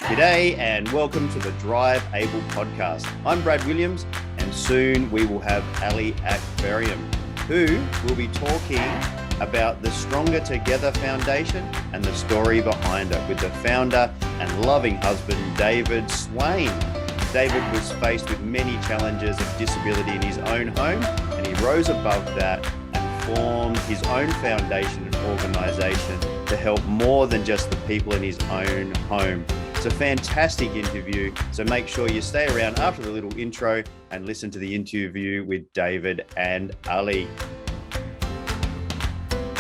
G'day and welcome to the Drive Able podcast. I'm Brad Williams and soon we will have Ali Akbarium, who will be talking about the Stronger Together Foundation and the story behind it with the founder and loving husband, David Swain. David was faced with many challenges of disability in his own home, and he rose above that and formed his own foundation and organisation to help more than just the people in his own home. It's a fantastic interview, so make sure you stay around after the little intro and listen to the interview with David and Ali.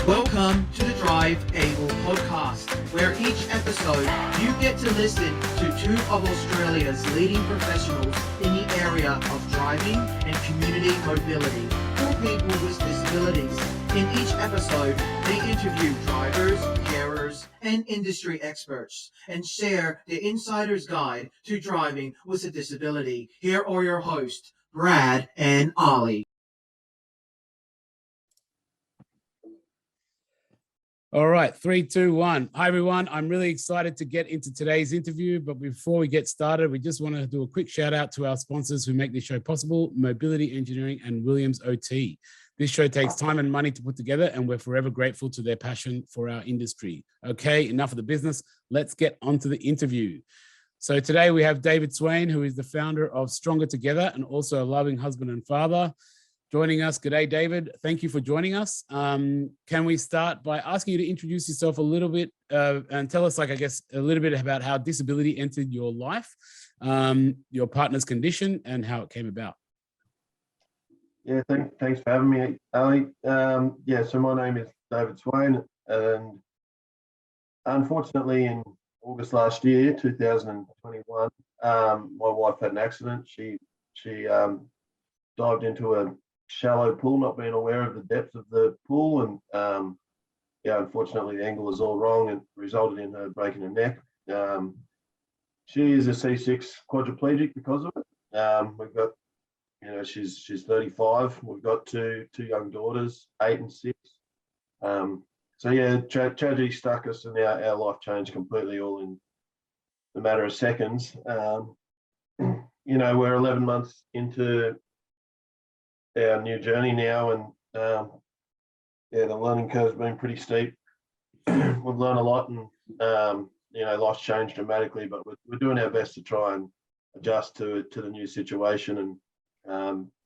Welcome to the Drive Able podcast, where each episode you get to listen to two of Australia's leading professionals in the area of driving and community mobility for people with disabilities. In each episode, they interview drivers, carers, and industry experts and share the insider's guide to driving with a disability. Here are your hosts, Brad and Ali. All right, 3, 2, 1. Hi, everyone. I'm really excited to get into today's interview. But before we get started, we just want to do a quick shout out to our sponsors who make this show possible, Mobility Engineering and Williams OT. This show takes time and money to put together, and we're forever grateful to their passion for our industry. Okay, enough of the business. Let's get on to the interview. So today we have David Swain, who is the founder of Stronger Together and also a loving husband and father, joining us. G'day, David. Thank you for joining us. Can we start by asking you to introduce yourself a little bit and tell us, a little bit about how disability entered your life, your partner's condition, and how it came about? Yeah, thanks for having me, Ali. So my name is David Swain, and unfortunately in August last year, 2021, my wife had an accident. She dived into a shallow pool, not being aware of the depth of the pool, and unfortunately the angle was all wrong and resulted in her breaking her neck. She is a C6 quadriplegic because of it. We've got, she's 35. We've got two young daughters, 8 and 6. Tragedy struck us, and our life changed completely, all in a matter of seconds. We're 11 months into our new journey now, and the learning curve's been pretty steep. We've learned a lot, and life's changed dramatically, but we're doing our best to try and adjust to the new situation and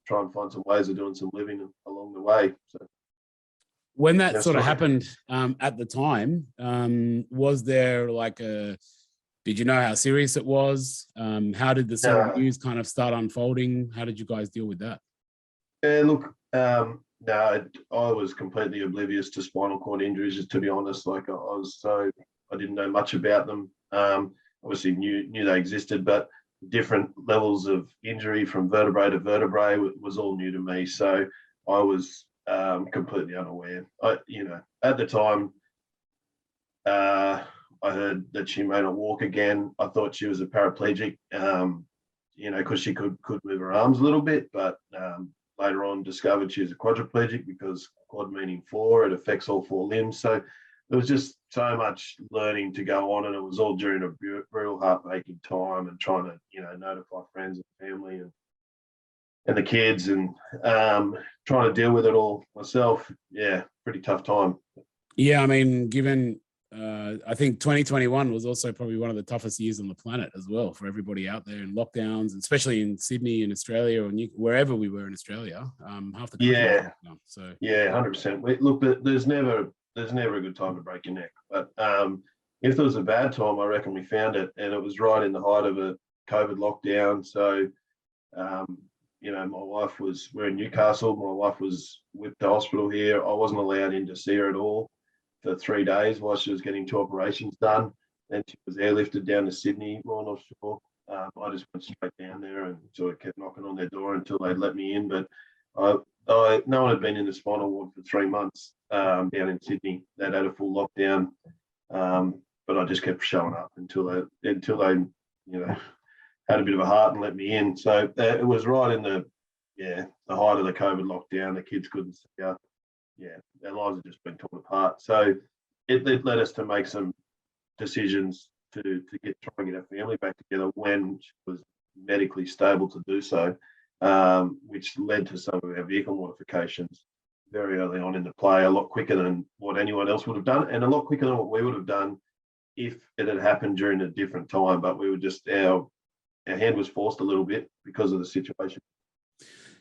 try and find some ways of doing some living along the way. So when that sort of happened at the time, was there did you know how serious it was? How did the sort of news kind of start unfolding? How did you guys deal with that? I was completely oblivious to spinal cord injuries, to be honest. I didn't know much about them. Obviously knew they existed, but different levels of injury from vertebrae to vertebrae was all new to me. So I was completely unaware. At the time, I heard that she may not walk again. I thought she was a paraplegic, because she could move her arms a little bit, but later on discovered she was a quadriplegic because quad meaning 4, it affects all 4 limbs. So there was just so much learning to go on, and it was all during a real heartbreaking time, and trying to, notify friends and family and the kids, and trying to deal with it all myself. Yeah, pretty tough time. Yeah, I mean, given I think 2021 was also probably one of the toughest years on the planet as well for everybody out there in lockdowns, and especially in Sydney and Australia, or wherever we were in Australia. Half the country was locked down, so 100%. Look, there's never a good time to break your neck, but if there was a bad time, I reckon we found it, and it was right in the height of a COVID lockdown. So we're in Newcastle. My wife was whipped to hospital here. I wasn't allowed in to see her at all for 3 days while she was getting 2 operations done. Then she was airlifted down to Sydney, Royal Offshore. I just went straight down there and sort of kept knocking on their door until they'd let me in. But no one had been in the spinal ward for 3 months down in Sydney. They'd had a full lockdown, but I just kept showing up until they had a bit of a heart and let me in. So it was right in the height of the COVID lockdown. The kids couldn't see her. Their lives had just been torn apart. So it led us to make some decisions to try and get her family back together when she was medically stable to do so, which led to some of our vehicle modifications very early on in the play, a lot quicker than what anyone else would have done, and a lot quicker than what we would have done if it had happened during a different time. But we were just, our hand was forced a little bit because of the situation.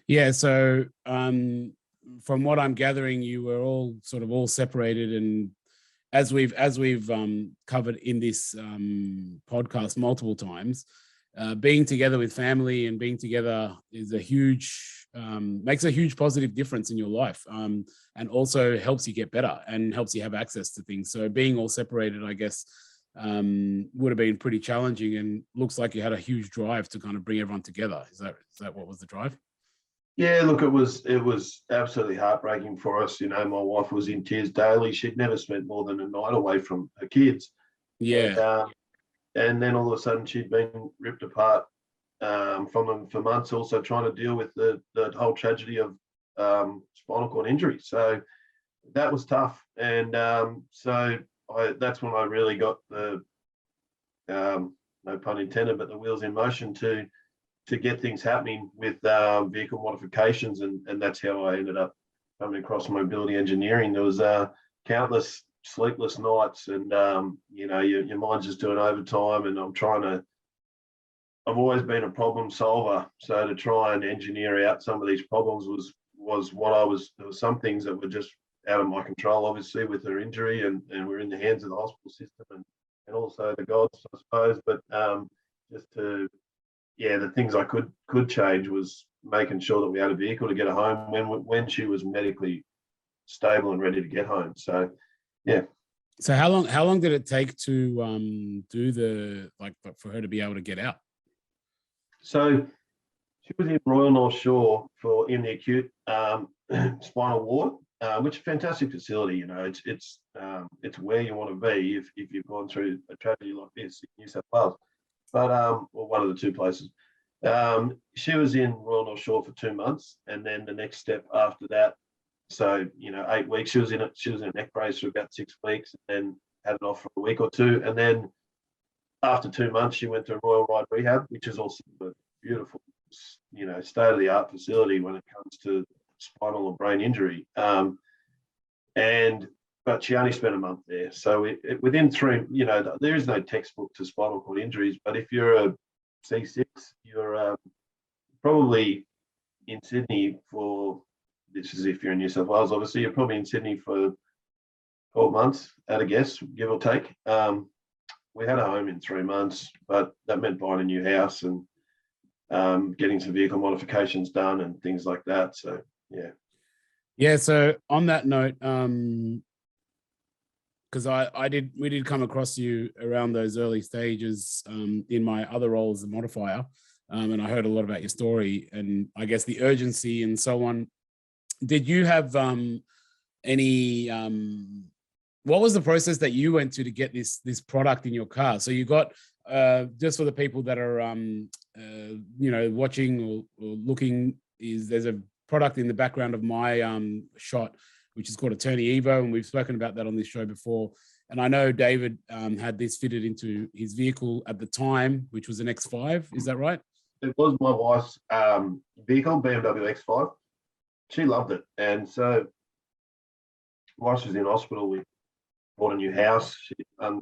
Yeah. So from what I'm gathering, you were all separated, and as we've covered in this podcast multiple times, being together with family and being together is makes a huge positive difference in your life, and also helps you get better and helps you have access to things. So being all separated, I guess, would have been pretty challenging, and looks like you had a huge drive to kind of bring everyone together. Is that what was the drive? Yeah, look, it was absolutely heartbreaking for us. My wife was in tears daily. She'd never spent more than a night away from her kids. Yeah. And then all of a sudden she'd been ripped apart from them for months, also trying to deal with the whole tragedy of spinal cord injury. So that was tough. And that's when I really got the, no pun intended, but the wheels in motion to get things happening with vehicle modifications. And that's how I ended up coming across mobility engineering. There was countless sleepless nights, and your mind's just doing overtime, and I've always been a problem solver, so to try and engineer out some of these problems was what there was some things that were just out of my control, obviously, with her injury, and we're in the hands of the hospital system and also the gods, I suppose. But the things I could change was making sure that we had a vehicle to get her home when she was medically stable and ready to get home. So yeah. So how long did it take to do for her to be able to get out? So she was in Royal North Shore in the acute spinal ward, which is a fantastic facility. It's where you want to be if you've gone through a tragedy like this in New South Wales, but or one of the two places. She was in Royal North Shore for 2 months, and then the next step after that, so 8 weeks, she was in a neck brace for about 6 weeks, and then had it off for a week or two, and then after 2 months, she went to Royal Ride Rehab, which is also a beautiful, state-of-the-art facility when it comes to spinal or brain injury. But she only spent a month there. So within 3, there is no textbook to spinal cord injuries, but if you're a C6, you're probably in Sydney this is if you're in New South Wales, obviously, you're probably in Sydney for 12 months at a guess, give or take. We had a home in 3 months, but that meant buying a new house and getting some vehicle modifications done and things like that. So, yeah. Yeah. So on that note, because we did come across you around those early stages in my other role as a modifier, and I heard a lot about your story and I guess the urgency and so on. Did you have any? What was the process that you went to get this product in your car? So you got just for the people that are watching or looking, there's a product in the background of my shot, which is called a Turny Evo, and we've spoken about that on this show before. And I know David had this fitted into his vehicle at the time, which was an X5. Is that right? It was my wife's vehicle, BMW X5. She loved it, and so while she was in hospital, we bought a new house. She, other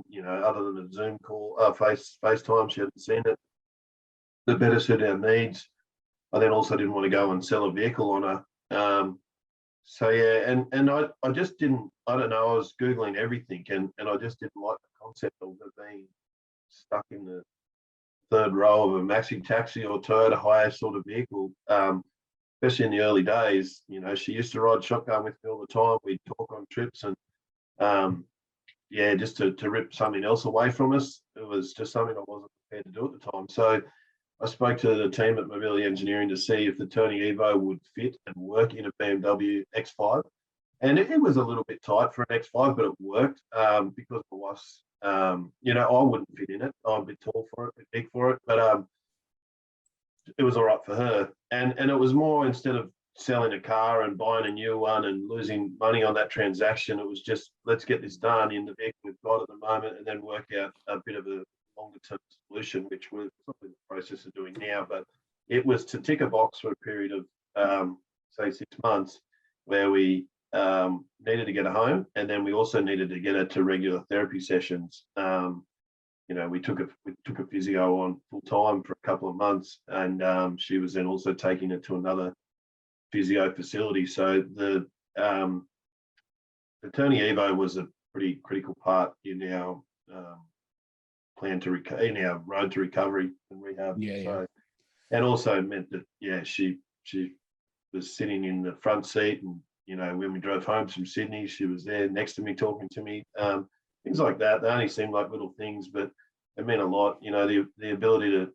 than a Zoom call, FaceTime, she hadn't seen it. The better suited our needs. I then also didn't want to go and sell a vehicle on her. So yeah, and I just didn't. I don't know. I was googling everything, and I just didn't like the concept of it being stuck in the third row of a maxi taxi or Toyota Hiace sort of vehicle. Especially in the early days, she used to ride shotgun with me all the time. We'd talk on trips, and just to rip something else away from us, it was just something I wasn't prepared to do at the time. So I spoke to the team at Mobility Engineering to see if the Turny Evo would fit and work in a BMW X5. And it was a little bit tight for an X5, but it worked because it was, I wouldn't fit in it. I'm a bit tall for it, a bit big for it, but it was all right for her. And it was more, instead of selling a car and buying a new one and losing money on that transaction, it was just, let's get this done in the vehicle we've got at the moment and then work out a bit of a longer term solution, which we're in the process of doing now. But it was to tick a box for a period of say 6 months, where we needed to get her home, and then we also needed to get her to regular therapy sessions. We took a physio on full time for a couple of months, and she was then also taking it to another physio facility. So the Attorney Evo was a pretty critical part in our plan to in our road to recovery and rehab. So, and also meant that she was sitting in the front seat, and when we drove home from Sydney, she was there next to me talking to me. Things like that. They only seem like little things, but it meant a lot. The ability to,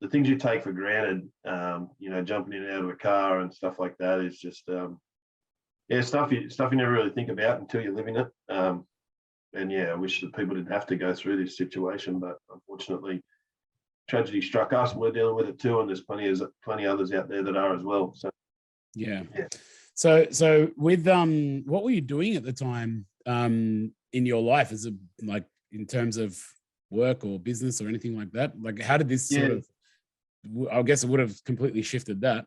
the things you take for granted, jumping in and out of a car and stuff like that is just, stuff you never really think about until you're living it. I wish that people didn't have to go through this situation, but unfortunately, tragedy struck us, and we're dealing with it too. And there's plenty others out there that are as well. So, yeah. So with what were you doing at the time in your life, as in terms of work or business or anything like that? Like, how did this sort of? I guess it would have completely shifted that.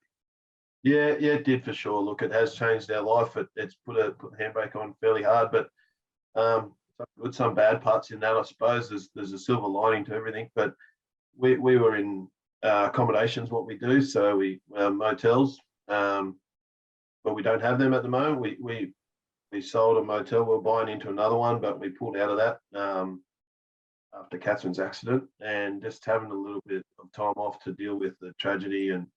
Yeah, it did for sure. Look, it has changed our life. It's put the handbrake on fairly hard, but some good, some bad parts in that, I suppose. There's a silver lining to everything. But we were in accommodations, what we do. So we motels, but we don't have them at the moment. We sold a motel. We're buying into another one, but we pulled out of that after Catherine's accident, and just having a little bit of time off to deal with the tragedy and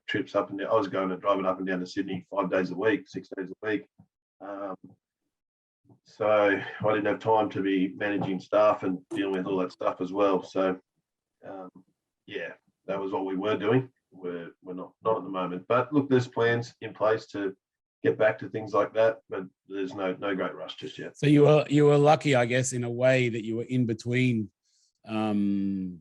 trips up and down. I was driving up and down to Sydney 5 days a week, 6 days a week. So I didn't have time to be managing staff and dealing with all that stuff as well. So that was what we were doing. We're not at the moment, but look, there's plans in place to get back to things like that, but there's no great rush just yet. So you were lucky, I guess, in a way, that you were in between one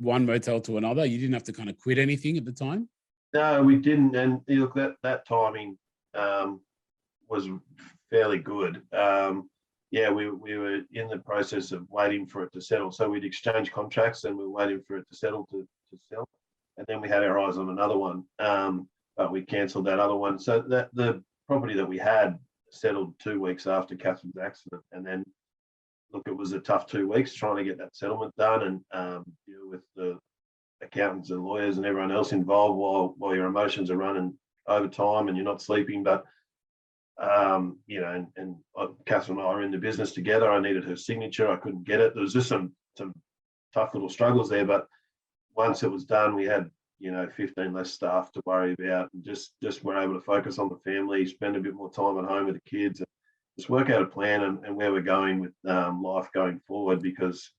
motel to another. You didn't have to kind of quit anything at the time. No, we didn't, and look, that timing was fairly good. We were in the process of waiting for it to settle. So we'd exchanged contracts, and we were waiting for it to settle to sell, and then we had our eyes on another one. But we cancelled that other one. So that the property that we had settled 2 weeks after Catherine's accident, and then look, it was a tough 2 weeks trying to get that settlement done and deal with the accountants and lawyers and everyone else involved while your emotions are running overtime and you're not sleeping. But and Catherine and I are in the business together. I needed her signature. I couldn't get it. There was just some tough little struggles there. But once it was done, we had 15 less staff to worry about, and just were able to focus on the family, spend a bit more time at home with the kids, and just work out a plan and where we're going with life going forward. Because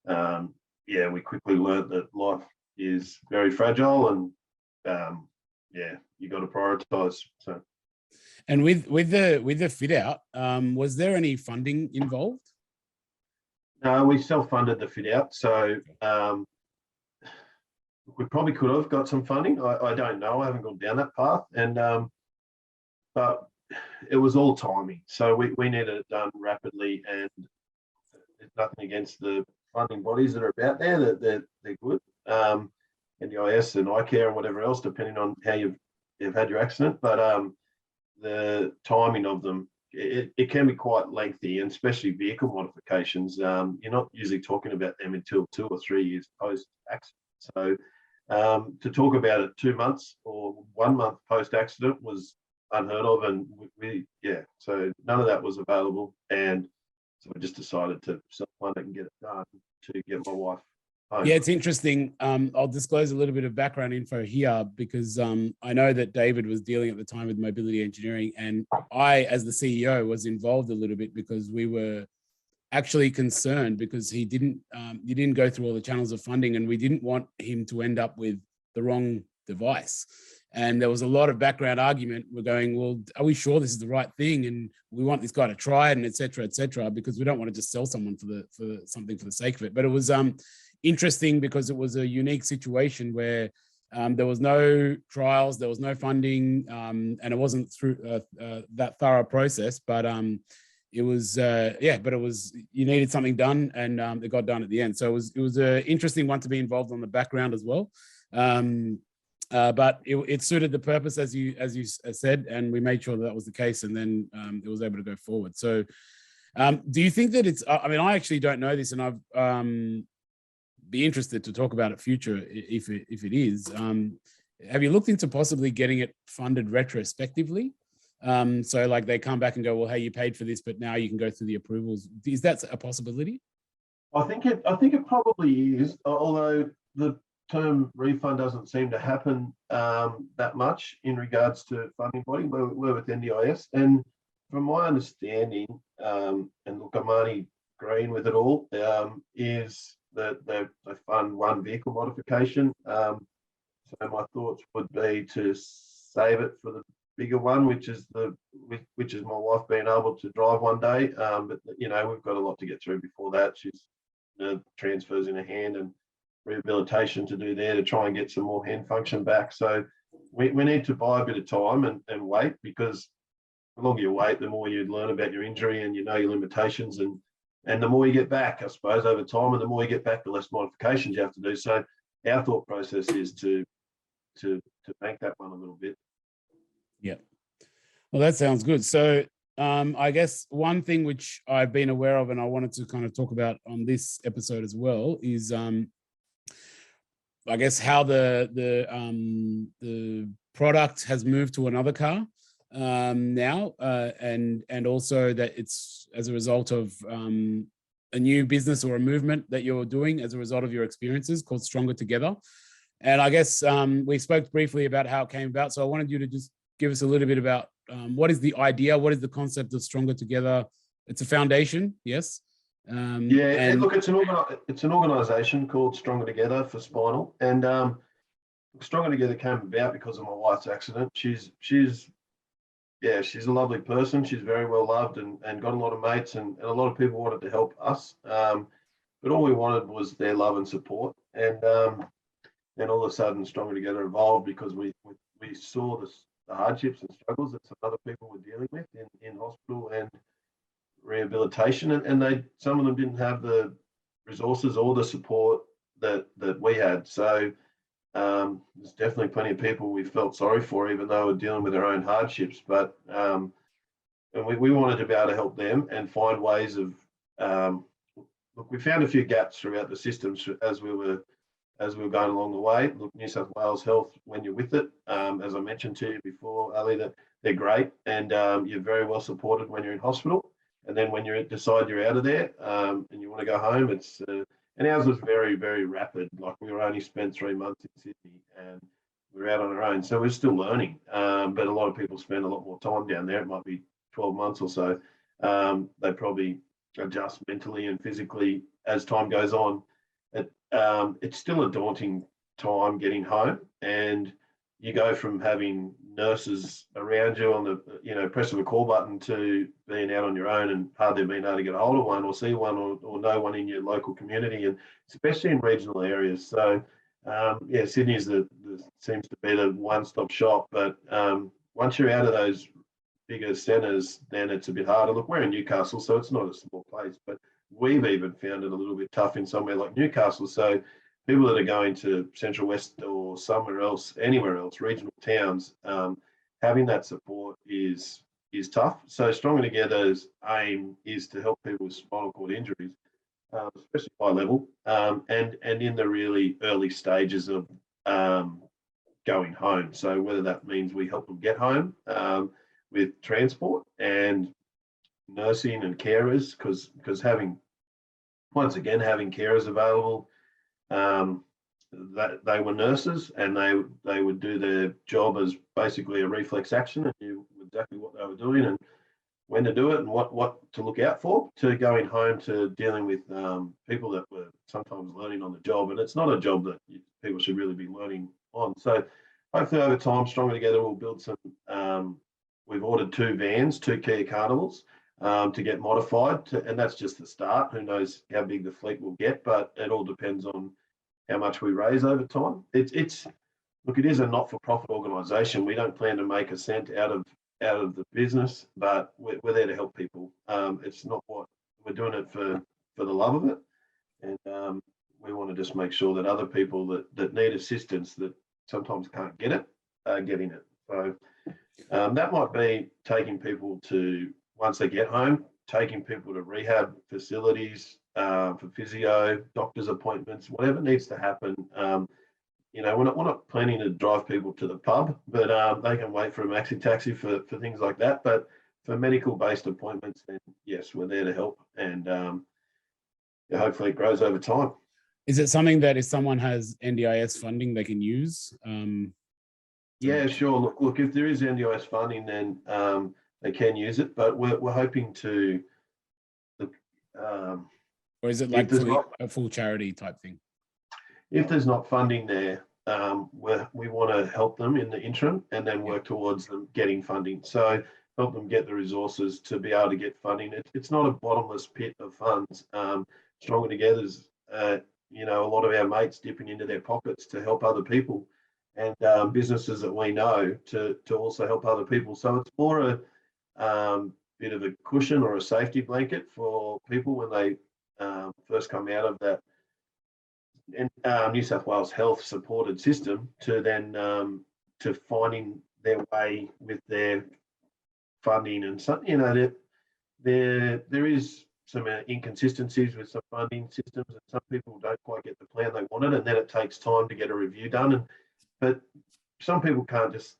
we quickly learned that life is very fragile, and you got to prioritize. So, and with the fit out, was there any funding involved? No, we self-funded the fit out. So. We probably could have got some funding. I don't know. I haven't gone down that path, but it was all timing. So we needed it done rapidly, and there's nothing against the funding bodies that are about there. That they're good. NDIS and iCare and whatever else, depending on how you've had your accident. But the timing of them, it can be quite lengthy, and especially vehicle modifications. You're not usually talking about them until 2 or 3 years post accident. So. To talk about it 2 months or 1 month post accident was unheard of, and so none of that was available, and so we just decided to self-fund it and get it done to get my wife home. Yeah, it's interesting. I'll disclose a little bit of background info here, because I know that David was dealing at the time with mobility engineering, and I, as the CEO, was involved a little bit because we were actually concerned because he didn't go through all the channels of funding, and we didn't want him to end up with the wrong device. And there was a lot of background argument. We're going, well, are we sure this is the right thing? And we want this guy to try it, and et cetera, because we don't want to just sell someone for something for the sake of it. But it was interesting because it was a unique situation where there was no trials, there was no funding, and it wasn't through that thorough process. But it was but it was, you needed something done, and it got done at the end. So it was an interesting one to be involved on the background as well. But it suited the purpose, as you said, and we made sure that was the case, and then it was able to go forward. So do you think that it's, I mean, I actually don't know this, and I've be interested to talk about it future if it is. Have you looked into possibly getting it funded retrospectively? So like they come back and go, well, hey, you paid for this, but now you can go through the approvals. Is that a possibility? I think it probably is, although the term refund doesn't seem to happen that much in regards to funding body. We're with NDIS, and from my understanding, and look, I'm only agreeing with it all, is that they fund one vehicle modification. So my thoughts would be to save it for the bigger one, which is my wife being able to drive one day. But we've got a lot to get through before that. She's transfers in her hand and rehabilitation to do there to try and get some more hand function back. So we need to buy a bit of time and wait, because the longer you wait, the more you learn about your injury and your limitations, and the more you get back, I suppose, over time, and the more you get back, the less modifications you have to do. So our thought process is to bank that one a little bit. Yeah. Well, that sounds good. So I guess one thing which I've been aware of and I wanted to kind of talk about on this episode as well is I guess how the product has moved to another car now, and also that it's as a result of a new business or a movement that you're doing as a result of your experiences called Stronger Together. And I guess we spoke briefly about how it came about. So I wanted you to just give us a little bit about what is the idea, what is the concept of Stronger Together? It's a foundation, yes? Look, it's an organisation called Stronger Together for Spinal, and Stronger Together came about because of my wife's accident. She's a lovely person. She's very well loved and got a lot of mates, and a lot of people wanted to help us. But all we wanted was their love and support. And then all of a sudden, Stronger Together evolved because we saw the hardships and struggles that some other people were dealing with in hospital and rehabilitation, and some of them didn't have the resources or the support that we had. So there's definitely plenty of people we felt sorry for, even though we're dealing with their own hardships. But and we wanted to be able to help them and find ways of look, we found a few gaps throughout the systems as we were going along the way. Look, New South Wales Health, when you're with it, as I mentioned to you before, Ali, that they're great, and you're very well supported when you're in hospital. And then when you decide you're out of there and you want to go home, it's and ours was very, very rapid. Like, we were only spent 3 months in Sydney and we were out on our own. So we're still learning. But a lot of people spend a lot more time down there. It might be 12 months or so. They probably adjust mentally and physically as time goes on. It's still a daunting time getting home, and you go from having nurses around you on the press of a call button to being out on your own and hardly being able to get a hold of one or see one or know one in your local community, and especially in regional areas. So Sydney seems to be the one-stop shop, but once you're out of those bigger centres, then it's a bit harder. Look, we're in Newcastle, so it's not a small place, but we've even found it a little bit tough in somewhere like Newcastle. So people that are going to Central West or somewhere else, anywhere else, regional towns, having that support is tough. So Stronger Together's aim is to help people with spinal cord injuries, especially high level, and in the really early stages of going home. So whether that means we help them get home with transport and nursing and carers, because having carers available, that they were nurses, and they would do their job as basically a reflex action, and knew exactly what they were doing and when to do it and what to look out for, to going home to dealing with people that were sometimes learning on the job. And it's not a job that people should really be learning on. So hopefully over time, Stronger Together will build some. We've ordered 2 vans, 2 Kia Carnivals, to get modified, and that's just the start. Who knows how big the fleet will get, but it all depends on how much we raise over time. It is a not-for-profit organisation. We don't plan to make a cent out of out of the business, but we're there to help people. It's not what we're doing it for the love of it, and we want to just make sure that other people that need assistance that sometimes can't get it are getting it. So that might be taking people to, once they get home, taking people to rehab facilities for physio, doctor's appointments, whatever needs to happen. We're not planning to drive people to the pub, but they can wait for a maxi taxi for things like that. But for medical-based appointments, then yes, we're there to help, and hopefully it grows over time. Is it something that if someone has NDIS funding, they can use? Yeah, sure. Look, if there is NDIS funding, then they can use it, but we're hoping to. Or is it like a full charity type thing? If there's not funding there, we want to help them in the interim and then work towards them getting funding. So help them get the resources to be able to get funding. It's not a bottomless pit of funds. Stronger Together's, a lot of our mates dipping into their pockets to help other people, and businesses that we know to also help other people. So it's more a bit of a cushion or a safety blanket for people when they first come out of that New South Wales health supported system to then to finding their way with their funding. And so, there is some inconsistencies with some funding systems, and some people don't quite get the plan they wanted, and then it takes time to get a review done. But some people can't just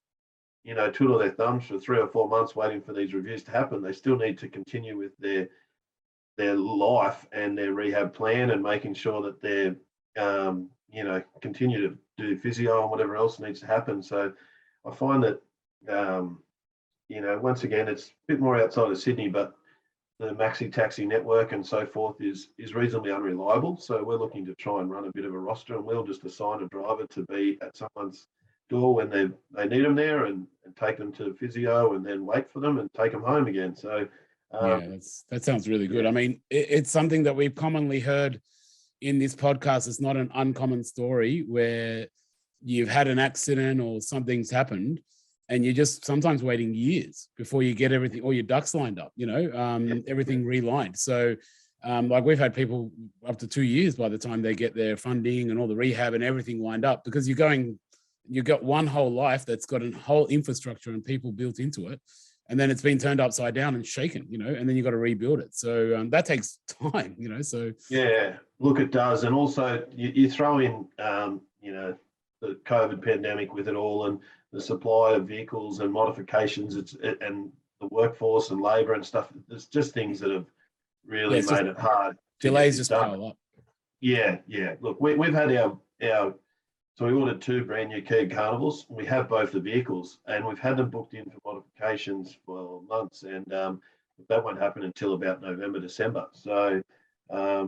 twiddle their thumbs for 3 or 4 months waiting for these reviews to happen. They still need to continue with their life and their rehab plan, and making sure that they're continue to do physio and whatever else needs to happen. So I find that once again, it's a bit more outside of Sydney, but the maxi taxi network and so forth is reasonably unreliable. So we're looking to try and run a bit of a roster, and we'll just assign a driver to be at someone's door when they need them there, and take them to physio, and then wait for them and take them home again. So that sounds really good. I mean, it's something that we've commonly heard in this podcast. It's not an uncommon story where you've had an accident or something's happened, and you're just sometimes waiting years before you get everything, all your ducks lined up, everything relined. So like we've had people up to 2 years by the time they get their funding and all the rehab and everything lined up, because you've got one whole life that's got a whole infrastructure and people built into it. And then it's been turned upside down and shaken, and then you've got to rebuild it. So that takes time, so. Yeah, look, it does. And also you throw in, the COVID pandemic with it all, and the supply of vehicles and modifications, and the workforce and labor and stuff. There's just things that have really made it hard. Delays just pile up. Yeah. Look, we've had our so we ordered 2 brand new Kia Carnivals. We have both the vehicles, and we've had them booked in for modifications for months, and that won't happen until about November, December. So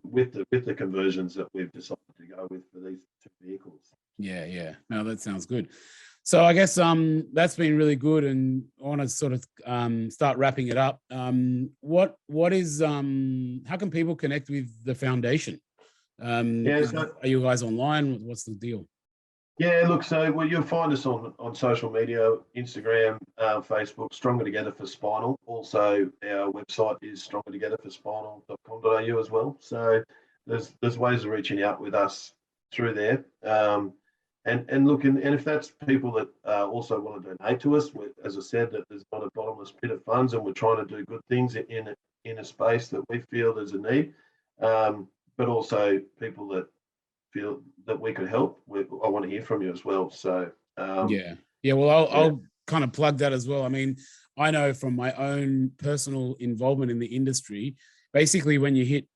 with the conversions that we've decided to go with for these 2 vehicles. Yeah. No, that sounds good. So I guess that's been really good, and I want to sort of start wrapping it up. What is how can people connect with the foundation? Are you guys online? What's the deal? Yeah, look, so you'll find us on social media, Instagram, Facebook, Stronger Together for Spinal. Also, our website is strongertogetherforspinal.com.au as well. So there's ways of reaching out with us through there. And look, and if that's people that also want to donate to us, as I said, that there's not a bottomless pit of funds, and we're trying to do good things in a space that we feel there's a need, but also people that feel that we could help. I want to hear from you as well. So well, I'll kind of plug that as well. I mean, I know from my own personal involvement in the industry, basically when you hit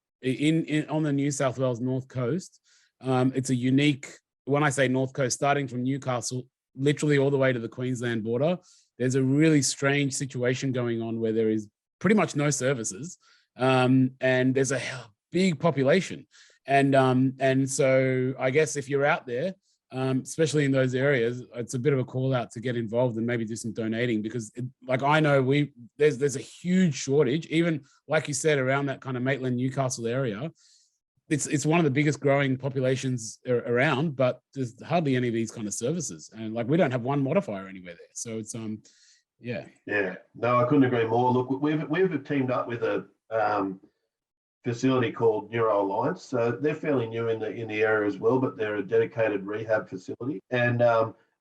on the New South Wales North Coast, it's a unique, when I say North Coast, starting from Newcastle, literally all the way to the Queensland border, there's a really strange situation going on where there is pretty much no services, and there's a big population. And so I guess if you're out there, especially in those areas, it's a bit of a call out to get involved and maybe do some donating, because I know there's a huge shortage, even like you said, around that kind of Maitland, Newcastle area. It's one of the biggest growing populations around, but there's hardly any of these kind of services. And we don't have one modifier anywhere there. So Yeah. Yeah, no, I couldn't agree more. Look, we've teamed up with a facility called Neuro Alliance. So they're fairly new in the area as well, but they're a dedicated rehab facility. And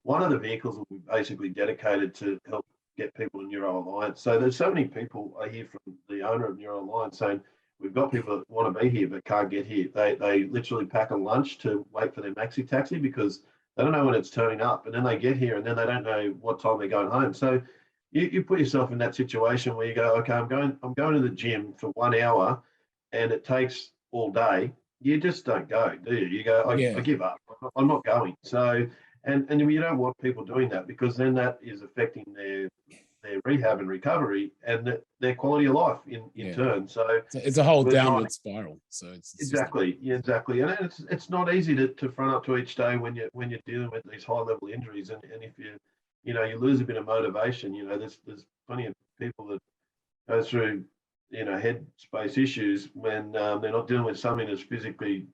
one of the vehicles will be basically dedicated to help get people to Neuro Alliance. So there's so many people I hear from the owner of Neuro Alliance saying, we've got people that want to be here but can't get here. They literally pack a lunch to wait for their maxi taxi because they don't know when it's turning up. And then they get here and then they don't know what time they're going home. So you put yourself in that situation where you go, okay, I'm going to the gym for 1 hour and it takes all day. You just don't go, do you? You go, I give up. I'm not going. So, and you don't want people doing that because then that is affecting their rehab and recovery and their quality of life in turn. So it's a whole downward spiral. So it's exactly. And it's not easy to front up to each day when you're dealing with these high level injuries. And if you lose a bit of motivation, there's plenty of people that go through, head space issues when they're not dealing with something as physically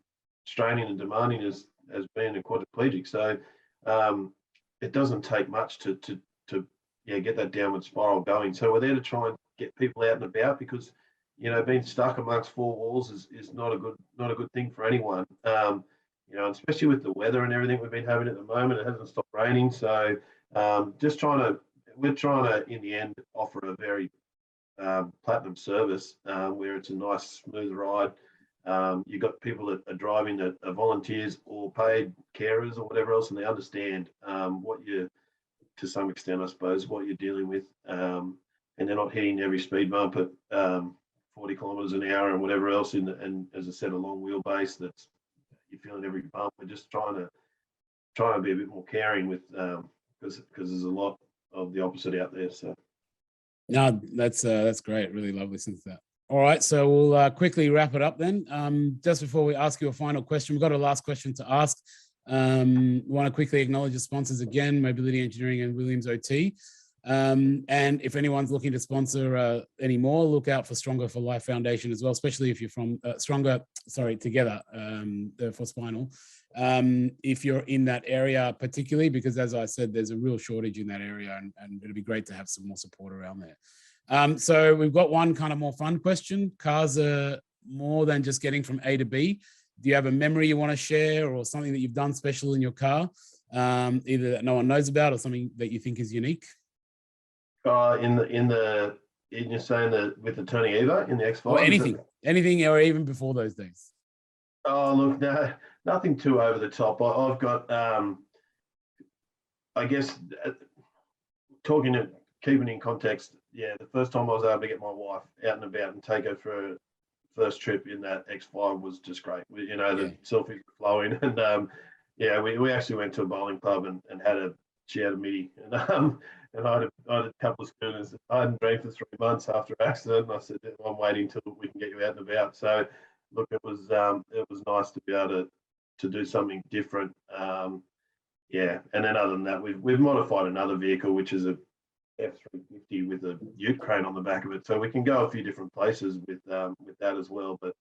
straining and demanding as being a quadriplegic. So it doesn't take much to get that downward spiral going. So we're there to try and get people out and about because, being stuck amongst four walls is not a good thing for anyone. Especially with the weather and everything we've been having at the moment, it hasn't stopped raining. So we're trying to, in the end, offer a very platinum service where it's a nice, smooth ride. You've got people that are driving that are volunteers or paid carers or whatever else, and they understand to some extent, I suppose, what you're dealing with. And they're not hitting every speed bump at 40 kilometres an hour and whatever else. And as I said, a long wheelbase that's you're feeling every bump. We're just trying to be a bit more caring with because there's a lot of the opposite out there. So no, that's great. Really love listening to that. All right, so we'll quickly wrap it up then. Just before we ask you a final question, we've got a last question to ask. We want to quickly acknowledge the sponsors again, Mobility Engineering and Williams OT. And if anyone's looking to sponsor any more, look out for Stronger for Life Foundation as well, especially if you're from Together for Spinal. If you're in that area particularly, because as I said, there's a real shortage in that area and it'd be great to have some more support around there. So we've got one kind of more fun question. Cars are more than just getting from A to B. Do you have a memory you want to share or something that you've done special in your car, either that no one knows about or something that you think is unique? You're saying that with the Tony Eva in the X5? Or anything or even before those days? Oh, look, no, nothing too over the top. I've got, I guess, keeping in context, the first time I was able to get my wife out and about and take her for a first trip in that X5 was just great. The selfies were flowing. And, we actually went to a bowling club and she had a midi. And I had a couple of schooners. I hadn't drank for 3 months after accident. And I said, I'm waiting till we can get you out and about. So, look, it was nice to be able to do something different. And then other than that, we've modified another vehicle, which is a F350 with a ute crane on the back of it. So we can go a few different places with that as well. But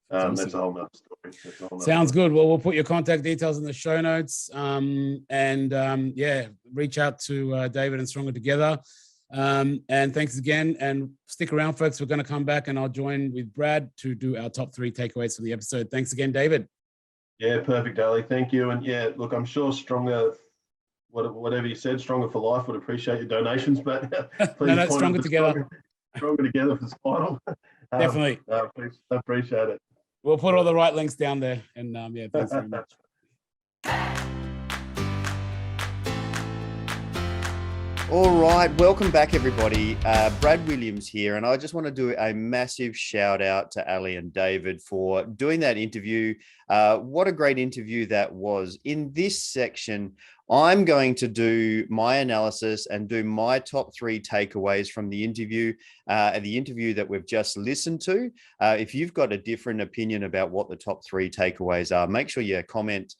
that's a whole nother story. Sounds good. Well, we'll put your contact details in the show notes. Reach out to David and Stronger Together. And thanks again. And stick around, folks. We're going to come back and I'll join with Brad to do our top 3 takeaways for the episode. Thanks again, David. Yeah, perfect, Ali. Thank you. And look, I'm sure Stronger, whatever you said, Stronger for Life would appreciate your donations, but please no, Stronger Together. Stronger Together for Spinal. Definitely. Please, I appreciate it. We'll put all the right links down there. And thanks very much. All right, welcome back, everybody. Brad Williams here, and I just want to do a massive shout out to Ali and David for doing that interview. What a great interview that was. In this section, I'm going to do my analysis and do my top 3 takeaways from the interview that we've just listened to. If you've got a different opinion about what the top 3 takeaways are, make sure you comment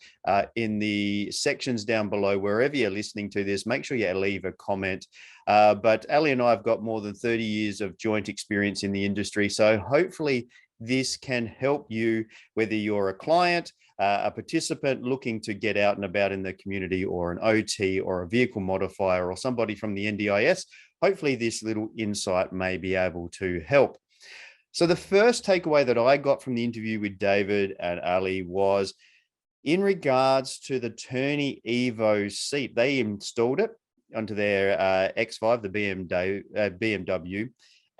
in the sections down below, wherever you're listening to this. Make sure you leave a comment. But Ali and I have got more than 30 years of joint experience in the industry. So hopefully this can help you, whether you're a client, a participant looking to get out and about in the community, or an OT or a vehicle modifier or somebody from the NDIS, hopefully this little insight may be able to help. So the first takeaway that I got from the interview with David and Ali was in regards to the Tourney Evo seat. They installed it onto their X5, the BMW,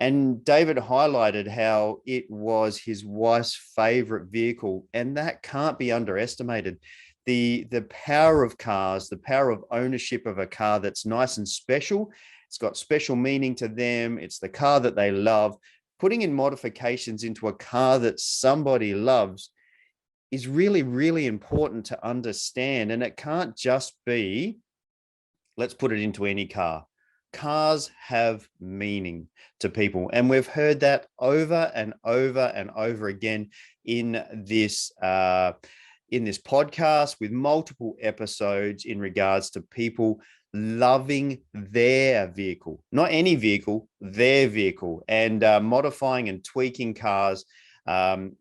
and David highlighted how it was his wife's favorite vehicle, and that can't be underestimated. The power of cars, the power of ownership of a car that's nice and special. It's got special meaning to them. It's the car that they love. Putting in modifications into a car that somebody loves is really, really important to understand. And it can't just be, let's put it into any car. Cars have meaning to people. And we've heard that over and over and over again in this podcast, with multiple episodes in regards to people loving their vehicle, not any vehicle, their vehicle, and modifying and tweaking cars.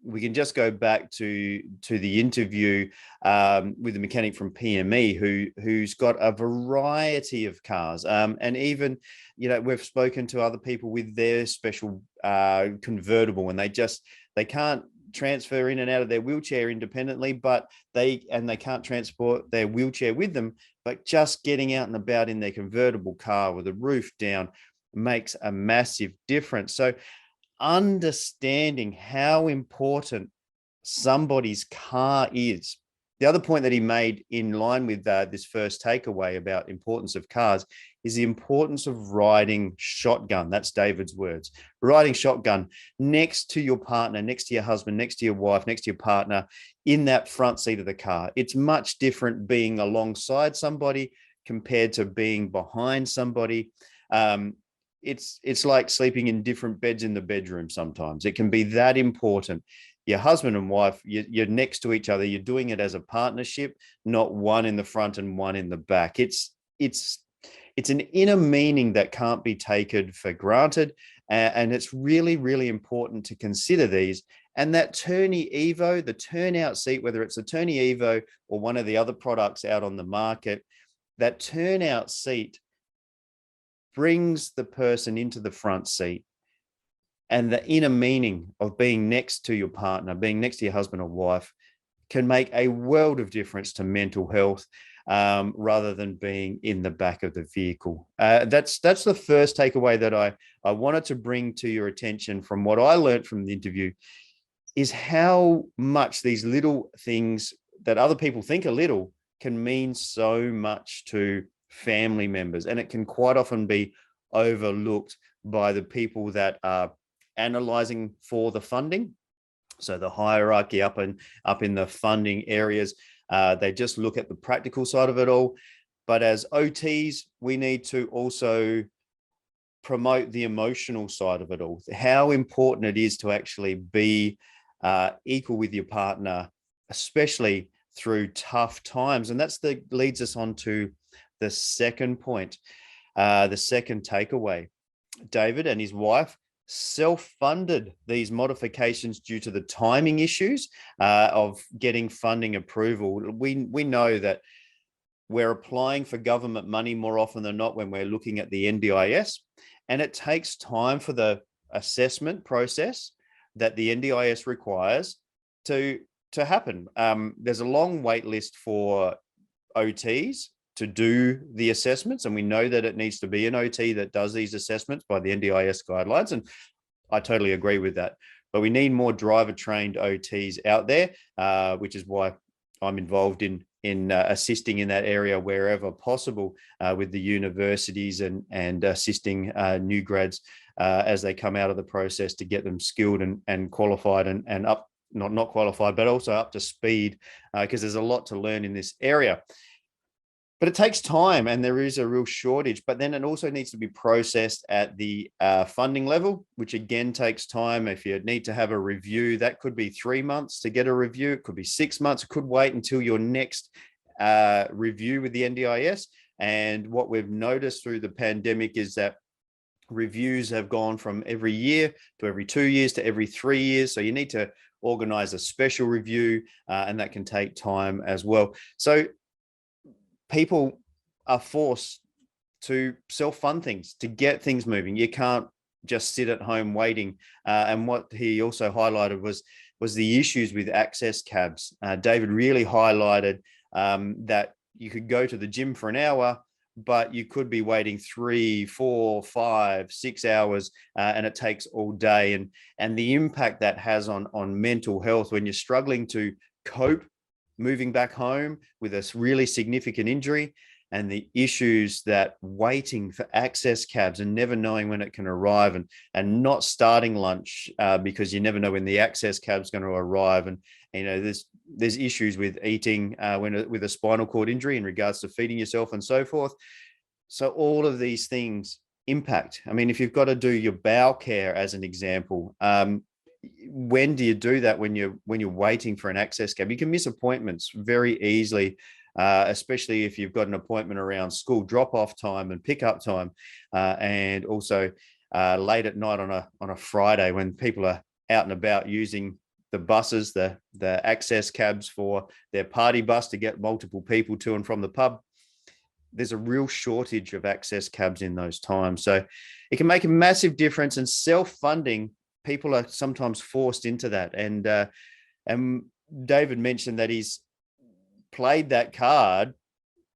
We can just go back to the interview with the mechanic from PME who's got a variety of cars, and even, we've spoken to other people with their special convertible, and they can't transfer in and out of their wheelchair independently, but they can't transport their wheelchair with them, but just getting out and about in their convertible car with the roof down makes a massive difference. So understanding how important somebody's car is. The other point that he made in line with this first takeaway about importance of cars is the importance of riding shotgun. That's David's words. Riding shotgun next to your partner, next to your husband, next to your wife, next to your partner, in that front seat of the car. It's much different being alongside somebody compared to being behind somebody. It's like sleeping in different beds in the bedroom sometimes. It can be that important. Your husband and wife, you're next to each other. You're doing it as a partnership, not one in the front and one in the back. It's an inner meaning that can't be taken for granted. And it's really, really important to consider these. And that Tourney Evo, the turnout seat, whether it's a Tourney Evo or one of the other products out on the market, that turnout seat brings the person into the front seat. And the inner meaning of being next to your partner, being next to your husband or wife, can make a world of difference to mental health, rather than being in the back of the vehicle. That's the first takeaway that I wanted to bring to your attention from what I learned from the interview, is how much these little things that other people think are little can mean so much to family members. And it can quite often be overlooked by the people that are analyzing for the funding. So the hierarchy up in the funding areas, they just look at the practical side of it all. But as OTs, we need to also promote the emotional side of it all. How important it is to actually be equal with your partner, especially through tough times. And leads us on to the second point, the second takeaway. David and his wife self-funded these modifications due to the timing issues of getting funding approval. We know that we're applying for government money more often than not when we're looking at the NDIS, and it takes time for the assessment process that the NDIS requires to happen. There's a long wait list for OTs to do the assessments, and we know that it needs to be an OT that does these assessments by the NDIS guidelines, and I totally agree with that. But we need more driver-trained OTs out there, which is why I'm involved in assisting in that area wherever possible, with the universities and assisting new grads as they come out of the process, to get them skilled and qualified and up, not qualified, but also up to speed, because there's a lot to learn in this area. But it takes time, and there is a real shortage. But then it also needs to be processed at the funding level, which again takes time. If you need to have a review, that could be 3 months to get a review. It could be 6 months. It could wait until your next review with the NDIS. And what we've noticed through the pandemic is that reviews have gone from every year to every 2 years to every 3 years. So you need to organize a special review, and that can take time as well. So people are forced to self-fund things, to get things moving. You can't just sit at home waiting. And what he also highlighted was the issues with access cabs. David really highlighted that you could go to the gym for an hour, but you could be waiting 3, 4, 5, 6 hours, and it takes all day. And the impact that has on mental health when you're struggling to cope moving back home with a really significant injury, and the issues that waiting for access cabs and never knowing when it can arrive, and not starting lunch because you never know when the access cab's going to arrive. And there's issues with eating with a spinal cord injury in regards to feeding yourself and so forth. So all of these things impact. I mean, if you've got to do your bowel care as an example, when do you do that when you're waiting for an access cab? You can miss appointments very easily, especially if you've got an appointment around school drop-off time and pick-up time, and also late at night on a Friday when people are out and about using the buses, the access cabs for their party bus to get multiple people to and from the pub. There's a real shortage of access cabs in those times. So it can make a massive difference, and self-funding, people are sometimes forced into that. And David mentioned that he's played that card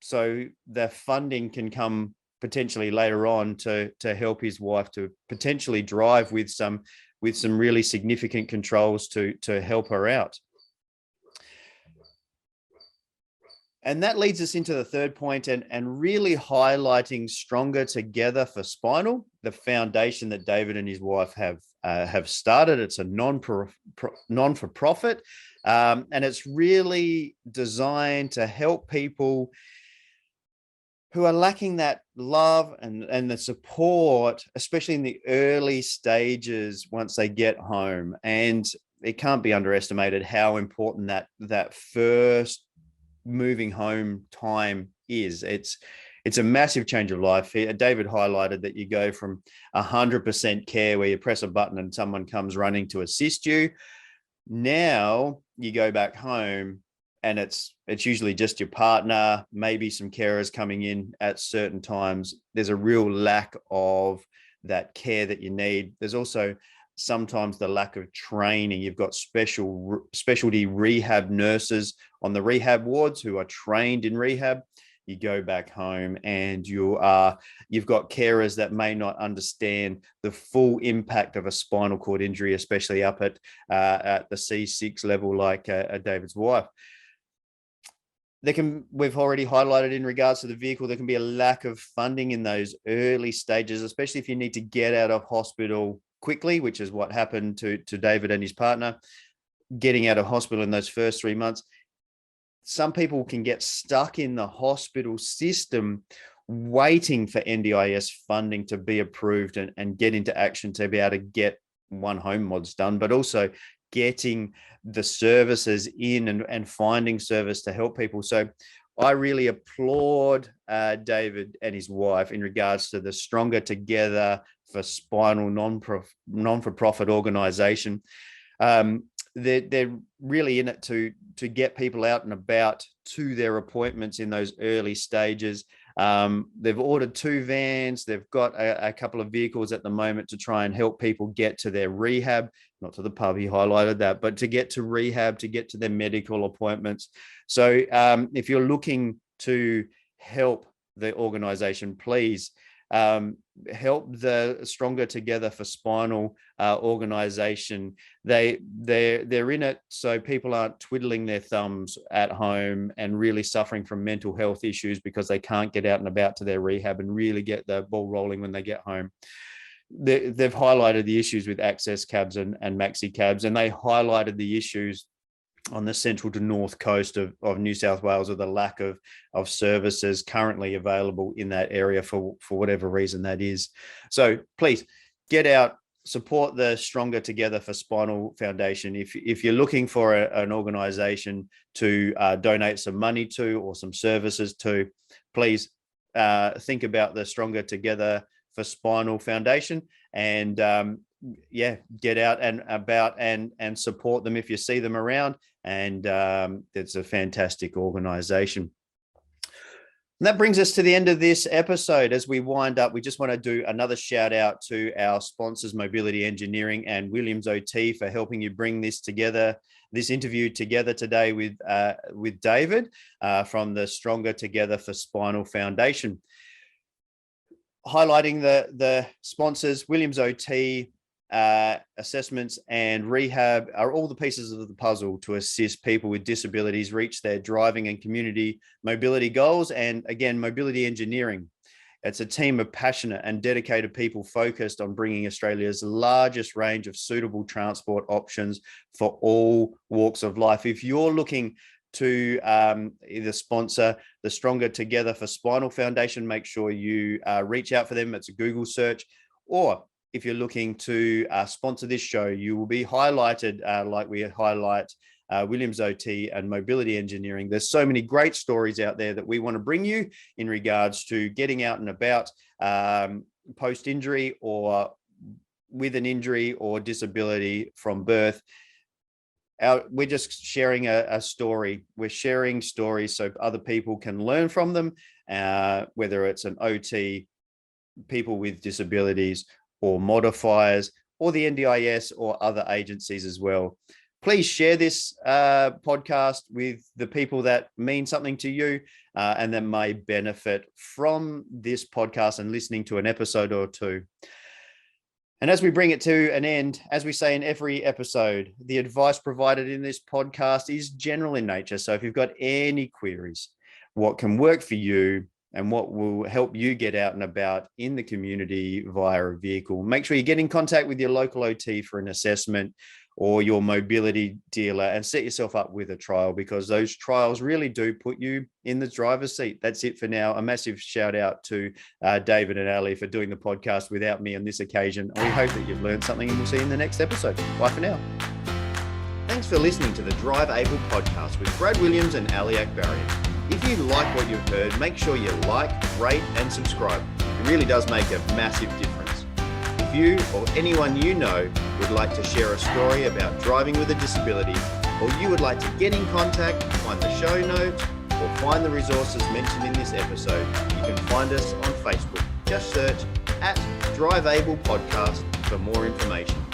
so the funding can come potentially later on to help his wife to potentially drive with some really significant controls to help her out. And that leads us into the third point, and really highlighting Stronger Together for Spinal, the foundation that David and his wife have started. It's a non-for-profit, and it's really designed to help people who are lacking that love and the support, especially in the early stages once they get home. And it can't be underestimated how important that first moving home time is. It's a massive change of life. David highlighted that you go from 100% care where you press a button and someone comes running to assist you. Now you go back home and it's usually just your partner, maybe some carers coming in at certain times. There's a real lack of that care that you need. There's also sometimes the lack of training. You've got specialty rehab nurses on the rehab wards who are trained in rehab. You go back home and you've got carers that may not understand the full impact of a spinal cord injury, especially up at the C6 level, like David's wife. We've already highlighted in regards to the vehicle, there can be a lack of funding in those early stages, especially if you need to get out of hospital quickly, which is what happened to David and his partner, getting out of hospital in those first 3 months. Some people can get stuck in the hospital system waiting for NDIS funding to be approved and get into action to be able to get one home mods done, but also getting the services in and finding service to help people. So I really applaud David and his wife in regards to the Stronger Together for Spinal non-for-profit organization. They're really in it to get people out and about to their appointments in those early stages. They've ordered 2 vans. They've got a couple of vehicles at the moment to try and help people get to their rehab, not to the pub, he highlighted that, but to get to rehab, to get to their medical appointments. So if you're looking to help the organization, please help the Stronger Together for Spinal organization. They're in it so people aren't twiddling their thumbs at home and really suffering from mental health issues because they can't get out and about to their rehab and really get the ball rolling when they get home. They've highlighted the issues with access cabs and maxi cabs, and they highlighted the issues on the central to north coast of New South Wales, or the lack of services currently available in that area for whatever reason that is. So please get out, support the Stronger Together for Spinal Foundation. If you're looking for an organization to donate some money to or some services to, please think about the Stronger Together for Spinal Foundation. And get out and about and support them if you see them around. And it's a fantastic organization. And that brings us to the end of this episode. As we wind up, we just want to do another shout out to our sponsors, Mobility Engineering and Williams OT, for helping you bring this interview together today with David from the Stronger Together for Spinal Foundation. Highlighting the sponsors, Williams OT, assessments and rehab are all the pieces of the puzzle to assist people with disabilities reach their driving and community mobility goals. And again, Mobility Engineering. It's a team of passionate and dedicated people focused on bringing Australia's largest range of suitable transport options for all walks of life. If you're looking to either sponsor the Stronger Together for Spinal Foundation, make sure you reach out for them. It's a Google search. Or if you're looking to sponsor this show, you will be highlighted like we highlight Williams OT and Mobility Engineering. There's so many great stories out there that we want to bring you in regards to getting out and about post-injury or with an injury or disability from birth. We're just sharing a story. We're sharing stories so other people can learn from them, whether it's an OT, people with disabilities, or modifiers, or the NDIS, or other agencies as well. Please share this podcast with the people that mean something to you and that may benefit from this podcast and listening to an episode or two. And as we bring it to an end, as we say in every episode, the advice provided in this podcast is general in nature. So if you've got any queries, what can work for you and what will help you get out and about in the community via a vehicle, make sure you get in contact with your local OT for an assessment or your mobility dealer and set yourself up with a trial, because those trials really do put you in the driver's seat. That's it for now. A massive shout out to David and Ali for doing the podcast without me on this occasion. We hope that you've learned something, and we'll see you in the next episode. Bye for now. Thanks for listening to the Drive Able podcast with Brad Williams and Ali Akbarian. If you like what you've heard, make sure you like, rate and subscribe. It really does make a massive difference. If you or anyone you know would like to share a story about driving with a disability, or you would like to get in contact, find the show notes, or find the resources mentioned in this episode, you can find us on Facebook. Just search @Drive Able Podcast for more information.